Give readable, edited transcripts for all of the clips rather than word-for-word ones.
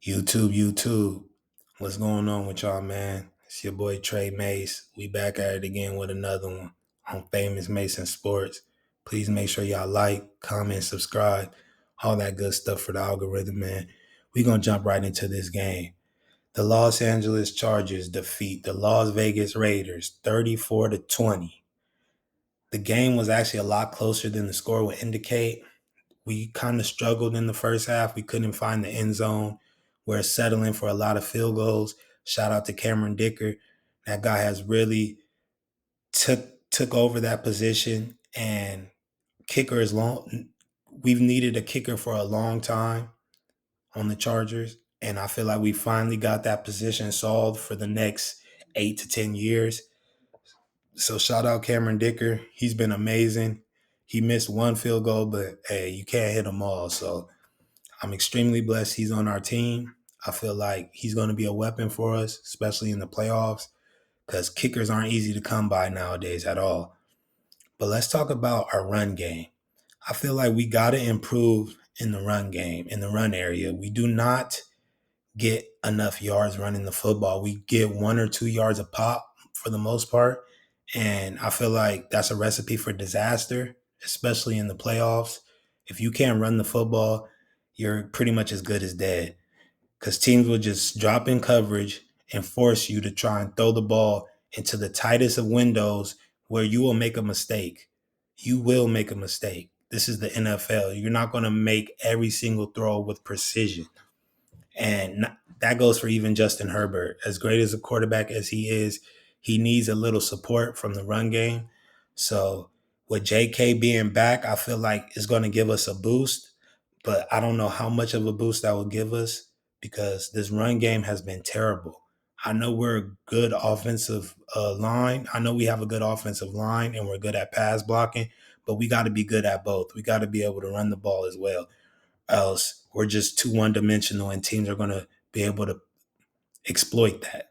YouTube. What's going on with y'all, man? It's your boy Trey Mace. We back at it again with another one on Famous Mason Sports. Please make sure y'all like, comment, subscribe, all that good stuff for the algorithm, man. We're gonna jump right into this game. The Los Angeles Chargers defeat the Las Vegas Raiders 34-20. The game was actually a lot closer than the score would indicate. We kind of struggled in the first half. We couldn't find the end zone. We're settling for a lot of field goals. Shout out to Cameron Dicker. That guy has really took over that position. And kicker is long. We've needed a kicker for a long time on the Chargers, and I feel like we finally got that position solved for the next 8 to 10 years. So shout out Cameron Dicker. He's been amazing. He missed one field goal, but hey, you can't hit them all. So I'm extremely blessed he's on our team. I feel like he's going to be a weapon for us, especially in the playoffs, because kickers aren't easy to come by nowadays at all. But let's talk about our run game. I feel like we got to improve in the run game, in the run area. We do not get enough yards running the football. We get 1 or 2 yards a pop for the most part. And I feel like that's a recipe for disaster, especially in the playoffs. If you can't run the football, you're pretty much as good as dead, because teams will just drop in coverage and force you to try and throw the ball into the tightest of windows where you will make a mistake. You will make a mistake. This is the NFL. You're not going to make every single throw with precision. And that goes for even Justin Herbert. As great as a quarterback as he is, he needs a little support from the run game. So with JK being back, I feel like it's going to give us a boost, but I don't know how much of a boost that will give us because this run game has been terrible. I know we're a good offensive line. I know we have a good offensive line and we're good at pass blocking, but we got to be good at both. We got to be able to run the ball as well, else we're just too one-dimensional and teams are going to be able to exploit that.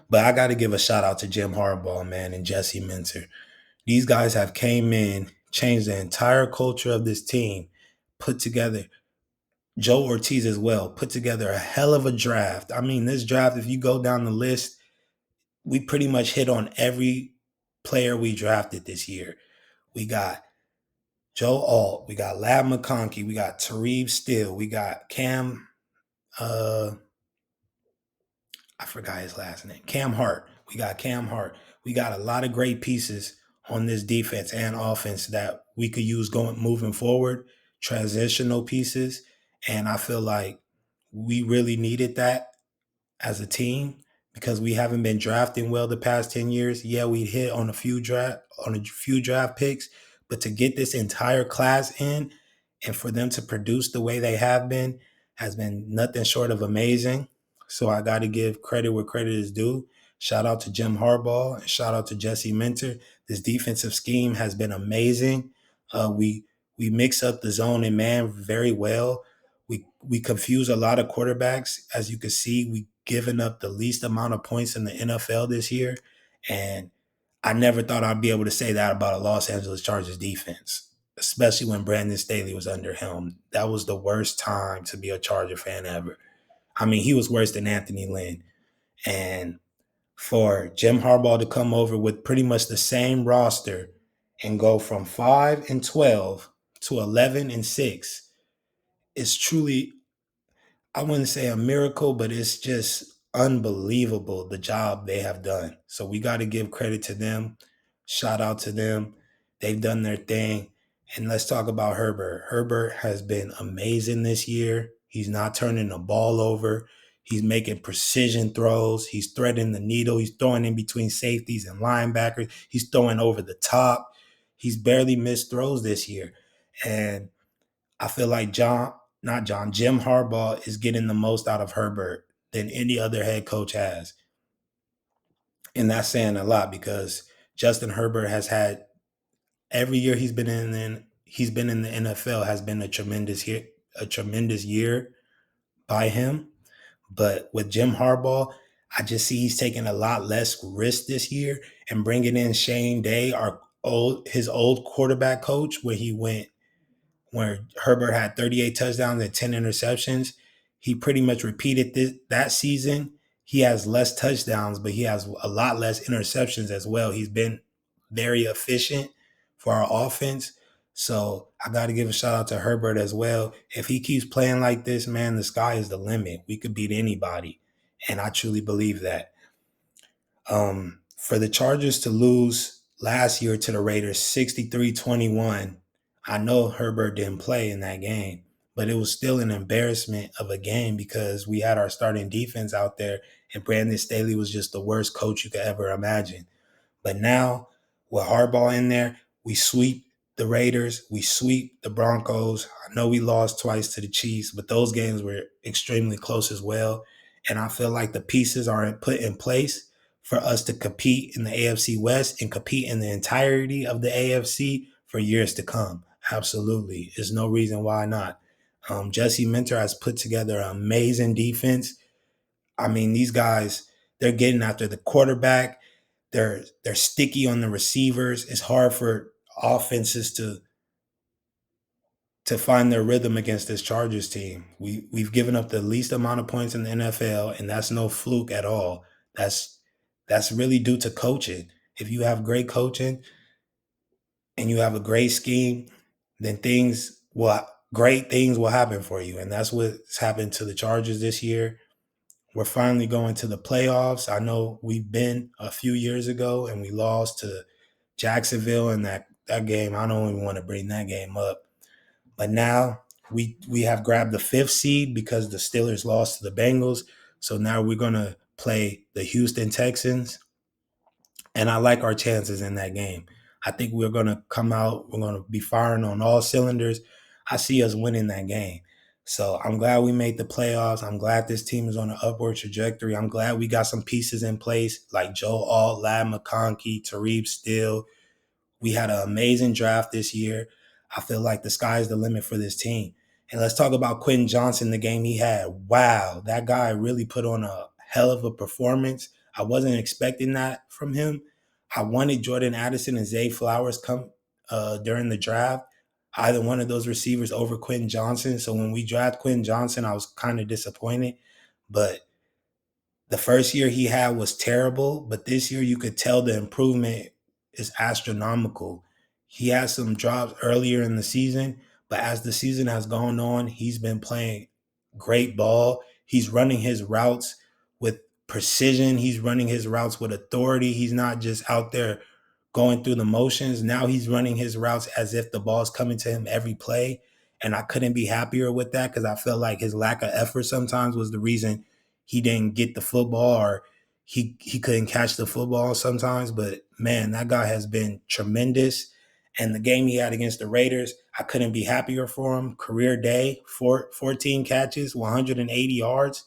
But I got to give a shout out to Jim Harbaugh, man, and Jesse Minter. These guys have came in, changed the entire culture of this team, put together Joe Ortiz as well, put together a hell of a draft. I mean, this draft, if you go down the list, we pretty much hit on every player we drafted this year. We got Joe Alt, we got Lab McConkey, we got Tareeb Steele, we got Cam uh I forgot his last name. Cam Hart. We got Cam Hart. We got a lot of great pieces on this defense and offense that we could use moving forward, transitional pieces. And I feel like we really needed that as a team because we haven't been drafting well the past 10 years. Yeah, we hit on a few draft picks, but to get this entire class in and for them to produce the way they have been has been nothing short of amazing. So I got to give credit where credit is due. Shout out to Jim Harbaugh and shout out to Jesse Minter. This defensive scheme has been amazing. We mix up the zone and man very well. We confuse a lot of quarterbacks. As you can see, we given up the least amount of points in the NFL this year. And I never thought I'd be able to say that about a Los Angeles Chargers defense, especially when Brandon Staley was under helm. That was the worst time to be a Charger fan ever. I mean, he was worse than Anthony Lynn. And for Jim Harbaugh to come over with pretty much the same roster and go from 5-12 to 11-6 is truly, I wouldn't say a miracle, but it's just unbelievable the job they have done. So we got to give credit to them. Shout out to them. They've done their thing. And let's talk about Herbert. Herbert has been amazing this year. He's not turning the ball over. He's making precision throws. He's threading the needle. He's throwing in between safeties and linebackers. He's throwing over the top. He's barely missed throws this year. And I feel like Jim Harbaugh is getting the most out of Herbert than any other head coach has. And that's saying a lot because Justin Herbert has had every year he's been in the NFL has been a tremendous year by him. But with Jim Harbaugh, I just see he's taking a lot less risk this year and bringing in Shane Day, his old quarterback coach, where Herbert had 38 touchdowns and 10 interceptions. he pretty much repeated that season. He has less touchdowns, but he has a lot less interceptions as well. He's been very efficient for our offense. So I got to give a shout out to Herbert as well. If he keeps playing like this, man, the sky is the limit. We could beat anybody. And I truly believe that. For the Chargers to lose last year to the Raiders 63-21, I know Herbert didn't play in that game, but it was still an embarrassment of a game because we had our starting defense out there and Brandon Staley was just the worst coach you could ever imagine. But now, with Harbaugh in there, we sweep the Raiders, we sweep the Broncos. I know we lost twice to the Chiefs, but those games were extremely close as well. And I feel like the pieces are put in place for us to compete in the AFC West and compete in the entirety of the AFC for years to come. Absolutely. There's no reason why not. Jesse Minter has put together an amazing defense. I mean, these guys, they're getting after the quarterback. They're sticky on the receivers. It's hard for offenses to find their rhythm against this Chargers team. We've given up the least amount of points in the NFL, and that's no fluke at all. That's really due to coaching. If you have great coaching and you have a great scheme, then great things will happen for you. And that's what's happened to the Chargers this year. We're finally going to the playoffs. I know we've been a few years ago and we lost to Jacksonville in that game. I don't even want to bring that game up. But now we have grabbed the 5th seed because the Steelers lost to the Bengals. So now we're going to play the Houston Texans. And I like our chances in that game. I think we're going to come out. We're going to be firing on all cylinders. I see us winning that game. So I'm glad we made the playoffs. I'm glad this team is on an upward trajectory. I'm glad we got some pieces in place like Joe Alt, Lad McConkey, Tariq Steele. We had an amazing draft this year. I feel like the sky is the limit for this team. And let's talk about Quentin Johnson, the game he had. Wow, that guy really put on a hell of a performance. I wasn't expecting that from him. I wanted Jordan Addison and Zay Flowers come during the draft, either one of those receivers over Quentin Johnson. So when we drafted Quentin Johnson, I was kind of disappointed. But the first year he had was terrible, but this year you could tell the improvement is astronomical. He had some drops earlier in the season, but as the season has gone on, he's been playing great ball. He's running his routes with precision. He's running his routes with authority. He's not just out there going through the motions. Now he's running his routes as if the ball's coming to him every play. And I couldn't be happier with that because I felt like his lack of effort sometimes was the reason he didn't get the football or he couldn't catch the football sometimes. But man, that guy has been tremendous. And the game he had against the Raiders, I couldn't be happier for him. Career day, 14 catches, 180 yards.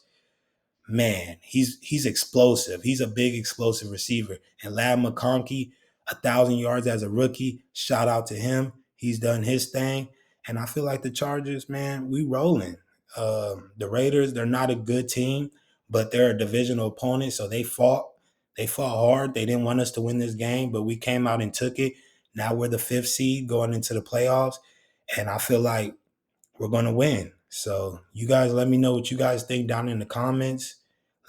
Man, he's explosive. He's a big explosive receiver. And Lad McConkey, 1,000 yards as a rookie. Shout out to him. He's done his thing. And I feel like the Chargers, man, we rolling. The Raiders, they're not a good team, but they're a divisional opponent. So they fought. They fought hard. They didn't want us to win this game, but we came out and took it. Now we're the 5th seed going into the playoffs. And I feel like we're going to win. So you guys let me know what you guys think down in the comments.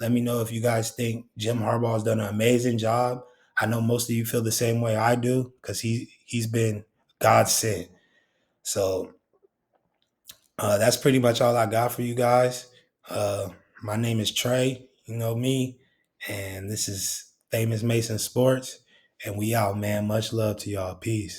Let me know if you guys think Jim Harbaugh has done an amazing job. I know most of you feel the same way I do because he's been God sent. So that's pretty much all I got for you guys. My name is Trey. You know me. And this is Famous Mason Sports. And we out, man. Much love to y'all. Peace.